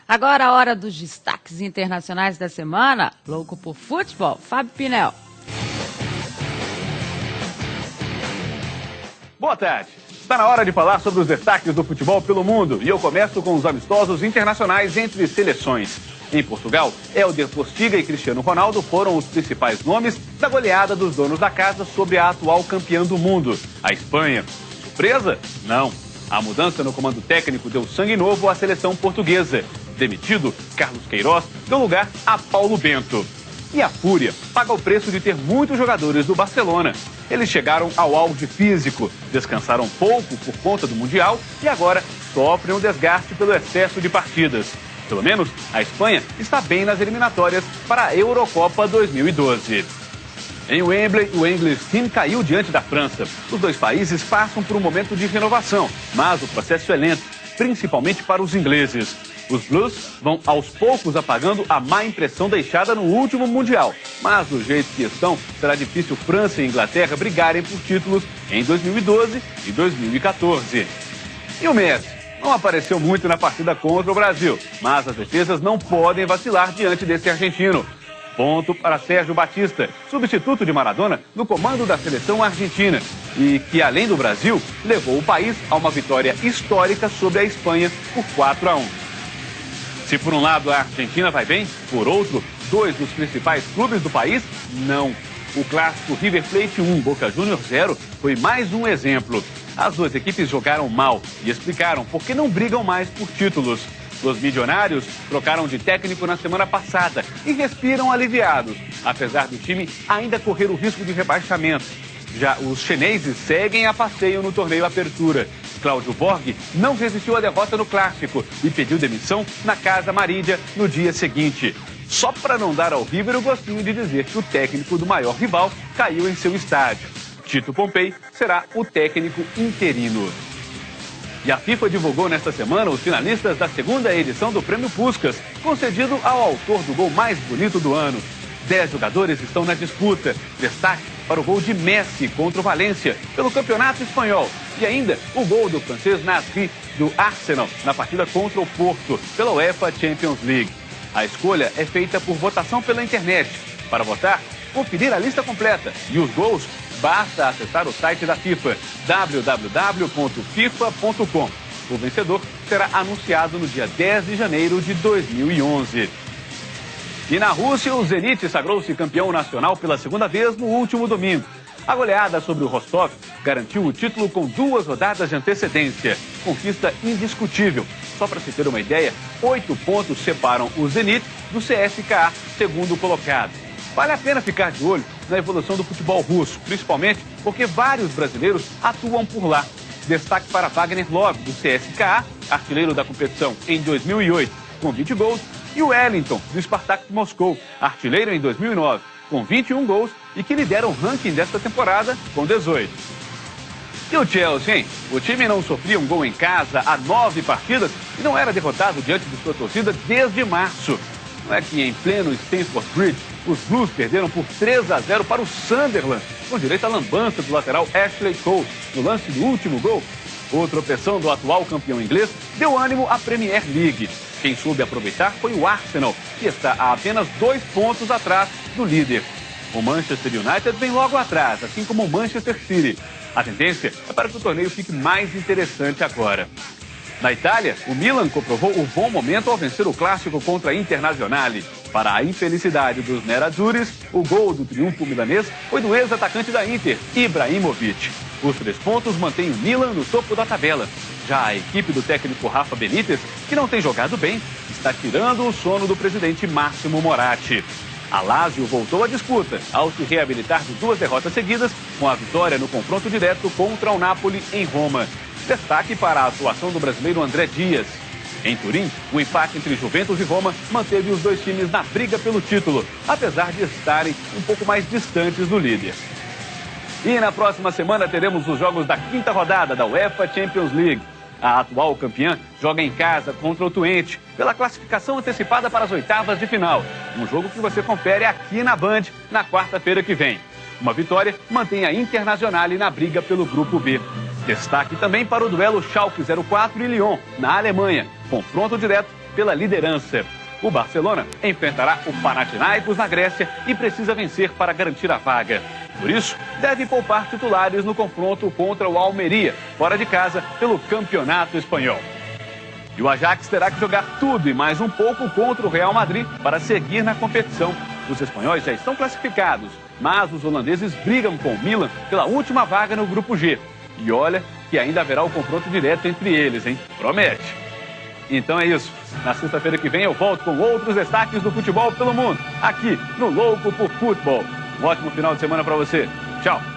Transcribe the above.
Agora a hora dos destaques internacionais da semana. Louco por futebol, Fábio Pinel. Boa tarde. Está na hora de falar sobre os destaques do futebol pelo mundo. E eu começo com os amistosos internacionais entre seleções. Em Portugal, Hélder Postiga e Cristiano Ronaldo foram os principais nomes da goleada dos donos da casa sobre a atual campeã do mundo, a Espanha. Surpresa? Não. A mudança no comando técnico deu sangue novo à seleção portuguesa. Demitido, Carlos Queiroz deu lugar a Paulo Bento. E a Fúria paga o preço de ter muitos jogadores do Barcelona. Eles chegaram ao auge físico, descansaram pouco por conta do Mundial e agora sofrem um desgaste pelo excesso de partidas. Pelo menos, a Espanha está bem nas eliminatórias para a Eurocopa 2012. Em Wembley, o English Team caiu diante da França. Os dois países passam por um momento de renovação, mas o processo é lento, principalmente para os ingleses. Os Blues vão aos poucos apagando a má impressão deixada no último Mundial. Mas do jeito que estão, será difícil França e Inglaterra brigarem por títulos em 2012 e 2014. E o Messi? Não apareceu muito na partida contra o Brasil, mas as defesas não podem vacilar diante desse argentino. Ponto para Sérgio Batista, substituto de Maradona no comando da seleção argentina e que, além do Brasil, levou o país a uma vitória histórica sobre a Espanha por 4-1. Se por um lado a Argentina vai bem, por outro, dois dos principais clubes do país, não. O clássico River Plate 1, Boca Juniors 0 foi mais um exemplo. As duas equipes jogaram mal e explicaram por que não brigam mais por títulos. Os milionários trocaram de técnico na semana passada e respiram aliviados, apesar do time ainda correr o risco de rebaixamento. Já os chineses seguem a passeio no torneio Apertura. Cláudio Borg não resistiu à derrota no clássico e pediu demissão na Casa Amarilla no dia seguinte. Só para não dar ao River o gostinho de dizer que o técnico do maior rival caiu em seu estádio. Tito Pompei será o técnico interino. E a FIFA divulgou nesta semana os finalistas da segunda edição do Prêmio Puskás, concedido ao autor do gol mais bonito do ano. 10 jogadores estão na disputa. Destaque para o gol de Messi contra o Valência, pelo Campeonato Espanhol. E ainda o gol do francês Nasri, do Arsenal, na partida contra o Porto, pela UEFA Champions League. A escolha é feita por votação pela internet. Para votar, conferir a lista completa e os gols, basta acessar o site da FIFA, www.fifa.com. O vencedor será anunciado no dia 10 de janeiro de 2011. E na Rússia, o Zenit sagrou-se campeão nacional pela segunda vez no último domingo. A goleada sobre o Rostov garantiu o título com 2 rodadas de antecedência. Conquista indiscutível. Só para se ter uma ideia, 8 pontos separam o Zenit do CSKA, segundo colocado. Vale a pena ficar de olho na evolução do futebol russo, principalmente porque vários brasileiros atuam por lá. Destaque para Wagner Love, do CSKA, artilheiro da competição em 2008, com 20 gols, e o Wellington, do Spartak de Moscou, artilheiro em 2009, com 21 gols e que lidera o ranking desta temporada com 18. E o Chelsea, hein? O time não sofria um gol em casa há 9 partidas e não era derrotado diante de sua torcida desde março. Não é que em pleno Stamford Bridge, os Blues perderam por 3-0 para o Sunderland, com direito à lambança do lateral Ashley Cole, no lance do último gol. Outra tropeção do atual campeão inglês deu ânimo à Premier League. Quem soube aproveitar foi o Arsenal, que está a apenas 2 pontos atrás do líder. O Manchester United vem logo atrás, assim como o Manchester City. A tendência é para que o torneio fique mais interessante agora. Na Itália, o Milan comprovou o bom momento ao vencer o clássico contra a Internazionale. Para a infelicidade dos nerazzurris, o gol do triunfo milanês foi do ex-atacante da Inter, Ibrahimovic. Os 3 pontos mantêm o Milan no topo da tabela. Já a equipe do técnico Rafa Benítez, que não tem jogado bem, está tirando o sono do presidente Massimo Moratti. A Lazio voltou à disputa ao se reabilitar de 2 derrotas seguidas, com a vitória no confronto direto contra o Napoli em Roma. Destaque para a atuação do brasileiro André Dias. Em Turim, o empate entre Juventus e Roma manteve os dois times na briga pelo título, apesar de estarem um pouco mais distantes do líder. E na próxima semana teremos os jogos da 5ª rodada da UEFA Champions League. A atual campeã joga em casa contra o Twente, pela classificação antecipada para as 8ª de final. Um jogo que você confere aqui na Band na quarta-feira que vem. Uma vitória mantém a Internazionale na briga pelo Grupo B. Destaque também para o duelo Schalke 04 e Lyon, na Alemanha. Confronto direto pela liderança. O Barcelona enfrentará o Panathinaikos na Grécia e precisa vencer para garantir a vaga. Por isso, deve poupar titulares no confronto contra o Almeria, fora de casa, pelo Campeonato Espanhol. E o Ajax terá que jogar tudo e mais um pouco contra o Real Madrid para seguir na competição. Os espanhóis já estão classificados, mas os holandeses brigam com o Milan pela última vaga no Grupo G. E olha que ainda haverá o confronto direto entre eles, hein? Promete! Então é isso. Na sexta-feira que vem eu volto com outros destaques do futebol pelo mundo, aqui no Louco por Futebol. Um ótimo final de semana para você. Tchau!